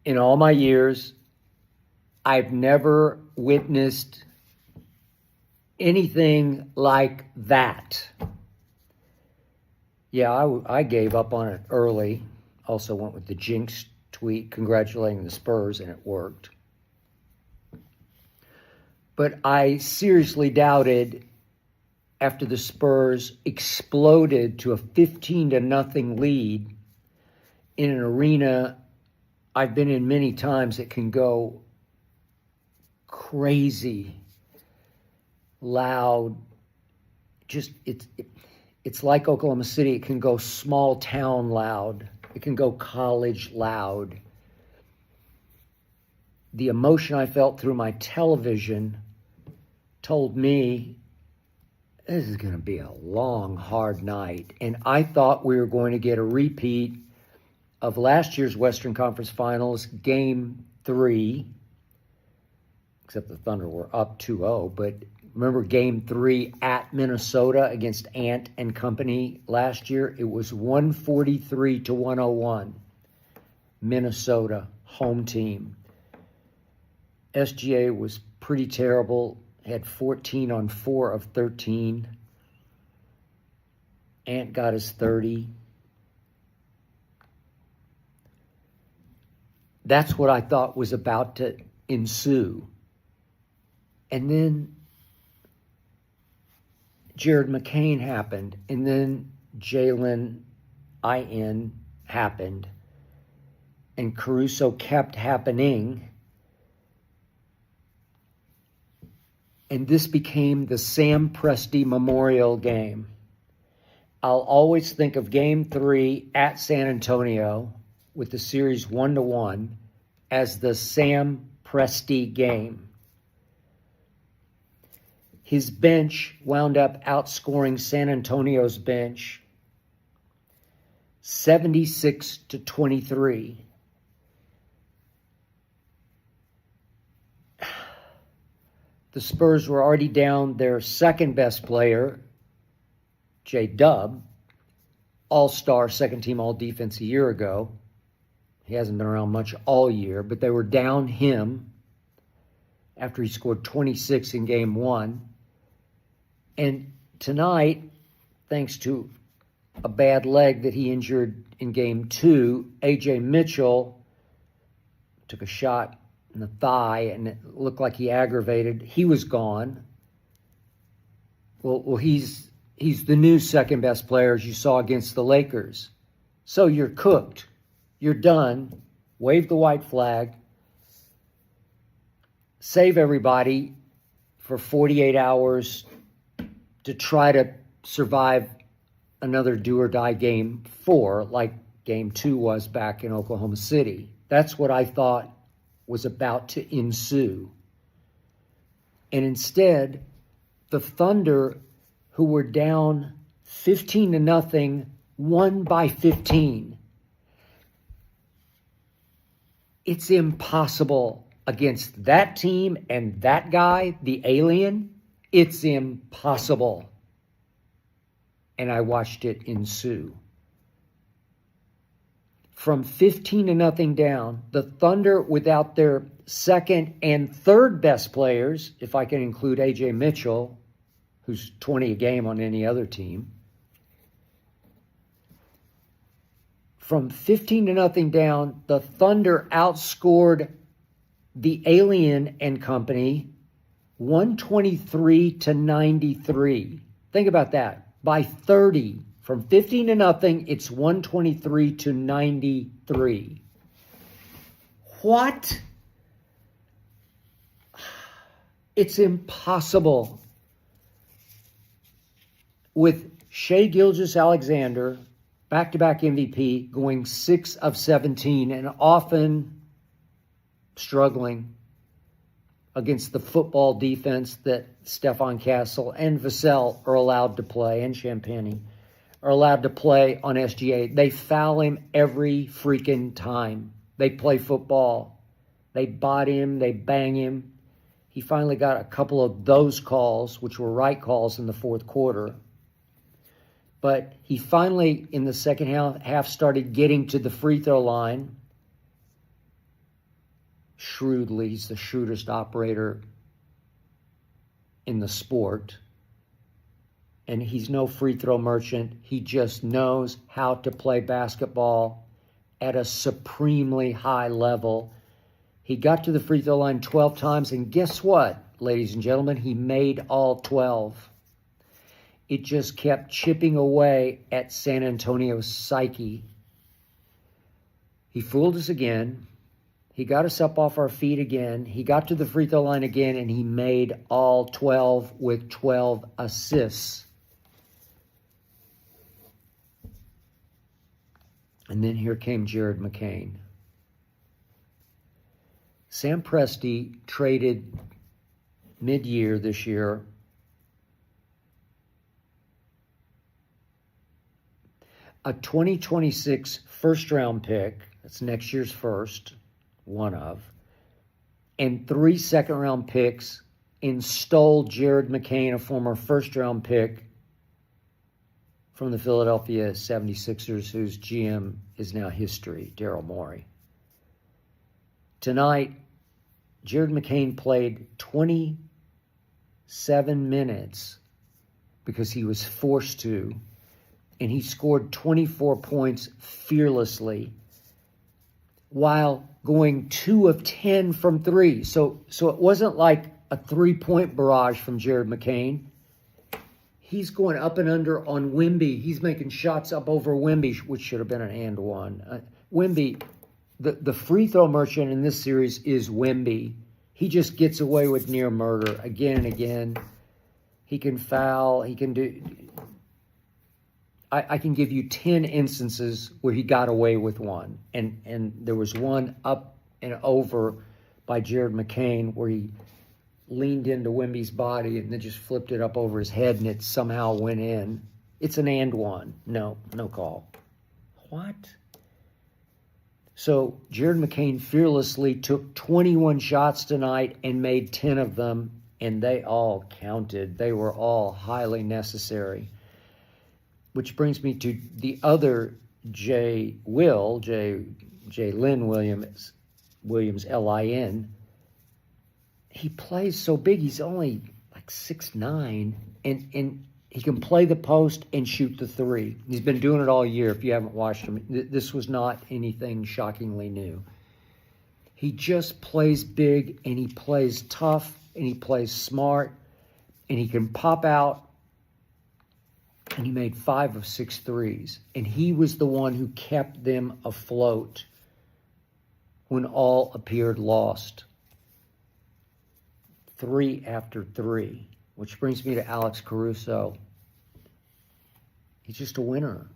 In all my years, I've never witnessed anything like that. Yeah, I gave up on it early. Also went with the jinx tweet congratulating the Spurs, and it worked. But I seriously doubted after the Spurs exploded to a 15-0 lead in an arena I've been in many times that can go crazy, loud. It's like Oklahoma City. It can go small town loud. It can go college loud. The emotion I felt through my television told me this is going to be a long, hard night. And I thought we were going to get a repeat of last year's Western Conference Finals, Game 3, except the Thunder were up 2-0. But remember Game 3 at Minnesota against Ant and company last year? It was 143-101. Minnesota, home team. SGA was pretty terrible, had 14 on 4 of 13. Ant got his 30. That's what I thought was about to ensue. And then Jared McCain happened, and then Jalen IN happened, and Caruso kept happening. And this became the Sam Presti Memorial Game. I'll always think of Game 3 at San Antonio with the series 1-1 as the Sam Presti game. His bench wound up outscoring San Antonio's bench 76-23. The Spurs were already down their second best player, J-Dub, all-star, second-team all-defense a year ago. He hasn't been around much all year, but they were down him after he scored 26 in Game 1. And tonight, thanks to a bad leg that he injured in Game 2, A.J. Mitchell took a shot in the thigh, and it looked like he aggravated. He was gone. Well, he's the new second-best player, as you saw against the Lakers. So you're cooked. You're done. Wave the white flag. Save everybody for 48 hours to try to survive another do-or-die Game 4 like Game 2 was back in Oklahoma City. That's what I thought was about to ensue. And instead, the Thunder, who were down 15-0, won by 15. It's impossible against that team and that guy, the alien. It's impossible. And I watched it ensue. From 15-0 down, the Thunder, without their second and third best players, if I can include A.J. Mitchell, who's 20 a game on any other team, from 15-0 down, the Thunder outscored the Alien and company 123-93. Think about that. By 30. From 15-0, it's 123-93. What? It's impossible. With Shai Gilgeous-Alexander, back-to-back MVP, going 6 of 17 and often struggling against the football defense that Stephon Castle and Vassell are allowed to play, and Champagnie are allowed to play on SGA. They foul him every freaking time. They play football. They body him. They bang him. He finally got a couple of those calls, which were right calls in the fourth quarter. But he finally, in the second half, started getting to the free throw line. shrewdly. He's the shrewdest operator in the sport. And he's no free throw merchant. He just knows how to play basketball at a supremely high level. He got to the free throw line 12 times, and guess what, ladies and gentlemen? He made all 12. It just kept chipping away at San Antonio's psyche. He fooled us again. He got us up off our feet again. He got to the free throw line again, and he made all 12 with 12 assists. And then here came Jared McCain. Sam Presti traded mid-year this year a 2026 first-round pick, that's next year's first, one of, and 3 second-round picks, and stole Jared McCain, a former first-round pick from the Philadelphia 76ers, whose GM is now history, Daryl Morey. Tonight, Jared McCain played 27 minutes because he was forced to, and he scored 24 points fearlessly while going 2 of 10 from 3. So it wasn't like a 3-point barrage from Jared McCain. He's going up and under on Wemby. He's making shots up over Wemby, which should have been an and one. Wemby, the free throw merchant in this series is Wemby. He just gets away with near murder again and again. He can foul. He can do... I can give you 10 instances where he got away with one. And there was one up and over by Jared McCain where he leaned into Wemby's body and then just flipped it up over his head and it somehow went in. It's an and one. No call. What? So Jared McCain fearlessly took 21 shots tonight and made 10 of them, and they all counted. They were all highly necessary. Which brings me to the other Lynn Williams, Lin. He plays so big. He's only like 6'9", and he can play the post and shoot the three. He's been doing it all year. If you haven't watched him, this was not anything shockingly new. He just plays big, and he plays tough, and he plays smart, and he can pop out. And he made 5 of 6 threes. And he was the one who kept them afloat when all appeared lost. 3 after 3. Which brings me to Alex Caruso. He's just a winner.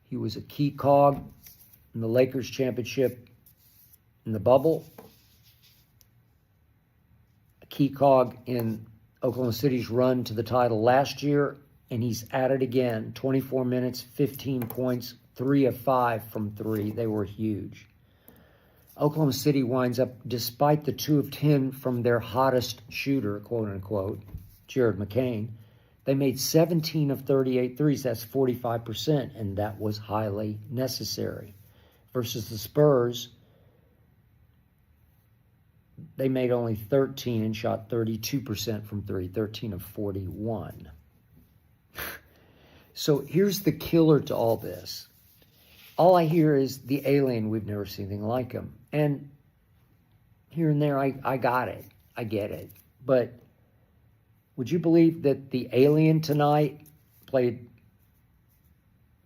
He was a key cog in the Lakers championship in the bubble. A key cog in Oklahoma City's run to the title last year. And he's at it again. 24 minutes, 15 points, 3 of 5 from 3. They were huge. Oklahoma City winds up, despite the 2 of 10 from their hottest shooter, quote unquote, Jared McCain, they made 17 of 38 threes. That's 45%, and that was highly necessary. Versus the Spurs, they made only 13 and shot 32% from 3, 13 of 41. So here's the killer to all this. All I hear is the alien. We've never seen anything like him. And here and there, I got it. I get it. But would you believe that the alien tonight played,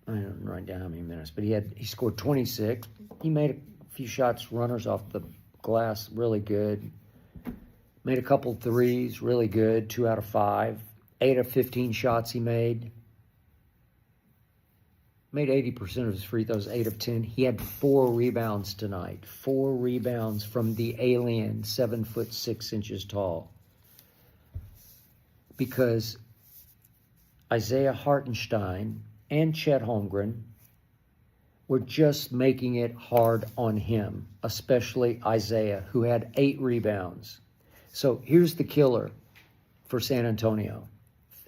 I don't write down how many minutes, but he scored 26. He made a few shots, runners off the glass, really good. Made a couple threes, really good, 2 out of 5. 8 of 15 shots he made. Made 80% of his free throws, 8 of 10. He had 4 rebounds tonight. 4 rebounds from the alien, 7'6" tall. Because Isaiah Hartenstein and Chet Holmgren were just making it hard on him, especially Isaiah, who had 8 rebounds. So here's the killer for San Antonio,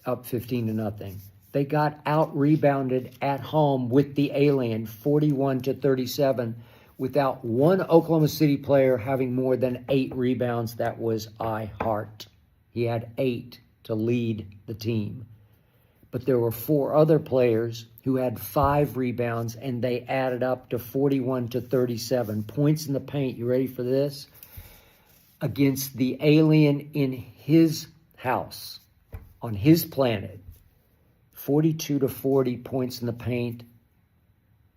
up 15-0. They got out-rebounded at home with the alien, 41-37, without one Oklahoma City player having more than 8 rebounds. That was Hart. He had 8 to lead the team. But there were 4 other players who had 5 rebounds, and they added up to 41 to 37 points in the paint. You ready for this? Against the alien in his house, on his planet. 42 to 40 points in the paint.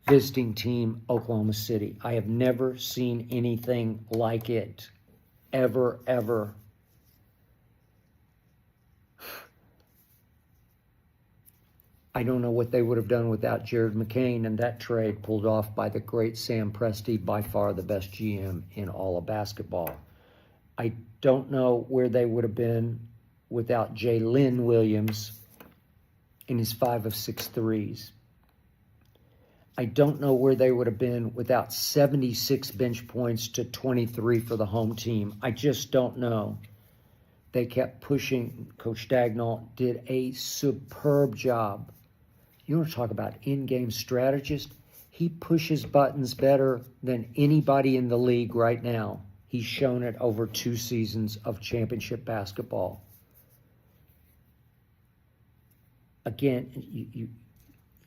Visiting team, Oklahoma City. I have never seen anything like it. Ever, ever. I don't know what they would have done without Jared McCain and that trade pulled off by the great Sam Presti, by far the best GM in all of basketball. I don't know where they would have been without Jalen Williams in his 5 of 6 threes. I don't know where they would have been without 76 bench points to 23 for the home team. I just don't know. They kept pushing. Coach Dagnall did a superb job. You want to talk about in-game strategist? He pushes buttons better than anybody in the league right now. He's shown it over 2 seasons of championship basketball. Again,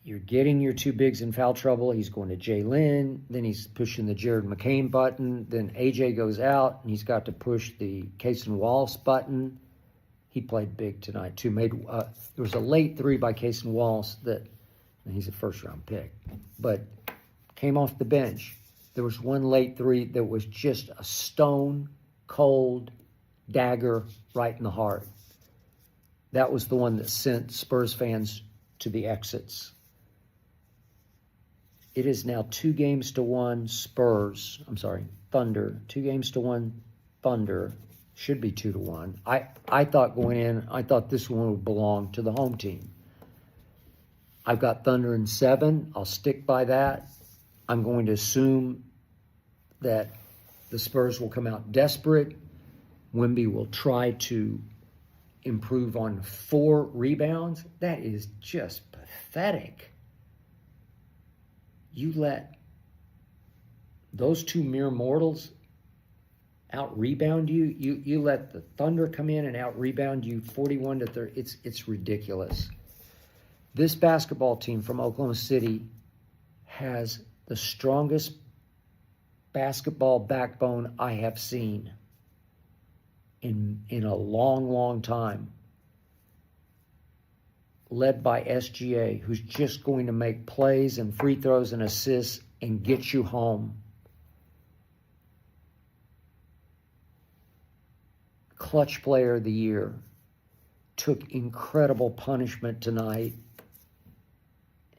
you're getting your 2 bigs in foul trouble. He's going to Jalen. Then he's pushing the Jared McCain button. Then AJ goes out, and he's got to push the Cason Wallace button. He played big tonight, too. There was a late 3 by Cason Wallace that, and he's a first-round pick, but came off the bench. There was one late 3 that was just a stone-cold dagger right in the heart. That was the one that sent Spurs fans to the exits. It is now 2-1 Spurs. Thunder. 2-1 Thunder. Should be 2-1. I thought going in, I thought this one would belong to the home team. I've got Thunder in 7. I'll stick by that. I'm going to assume that the Spurs will come out desperate. Wemby will try to improve on 4 rebounds. That is just pathetic. You let those 2 mere mortals out-rebound you. You let the Thunder come in and out-rebound you 41 to 30. It's ridiculous. This basketball team from Oklahoma City has the strongest basketball backbone I have seen in a long, long time. Led by SGA, who's just going to make plays and free throws and assists and get you home. Clutch player of the year. Took incredible punishment tonight.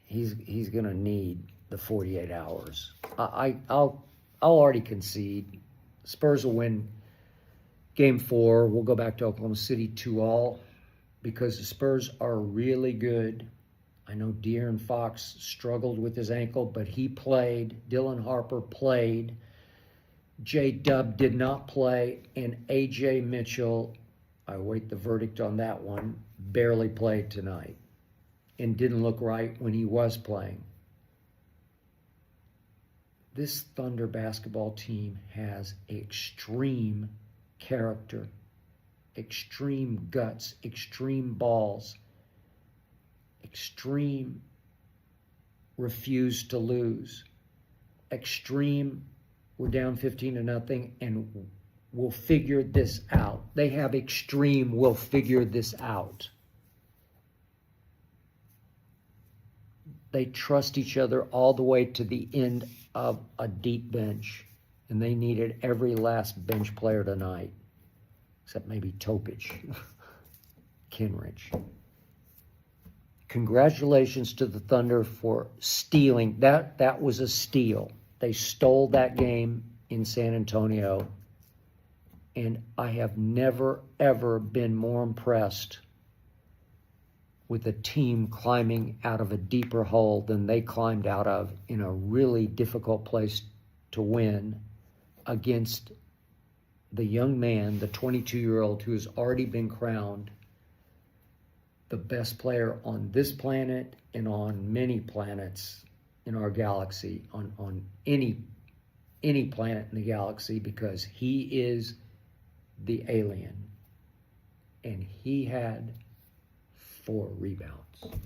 He's going to need the 48 hours. I'll already concede. Spurs will win Game 4. We'll go back to Oklahoma City 2-all. Because the Spurs are really good. I know De'Aaron Fox struggled with his ankle, but he played. Dylan Harper played. J-Dub did not play. And A.J. Mitchell, I await the verdict on that one, barely played tonight and didn't look right when he was playing. This Thunder basketball team has extreme character. Extreme guts, extreme balls, extreme refuse to lose, extreme we're down 15-0 and we'll figure this out. They have extreme we'll figure this out. They trust each other all the way to the end of a deep bench, and they needed every last bench player tonight. Except maybe Topic, Kenrich. Congratulations to the Thunder for stealing. That was a steal. They stole that game in San Antonio. And I have never, ever been more impressed with a team climbing out of a deeper hole than they climbed out of in a really difficult place to win against the young man, the 22-year-old who has already been crowned the best player on this planet and on many planets in our galaxy, on any any planet in the galaxy because he is the alien. And he had 4 rebounds.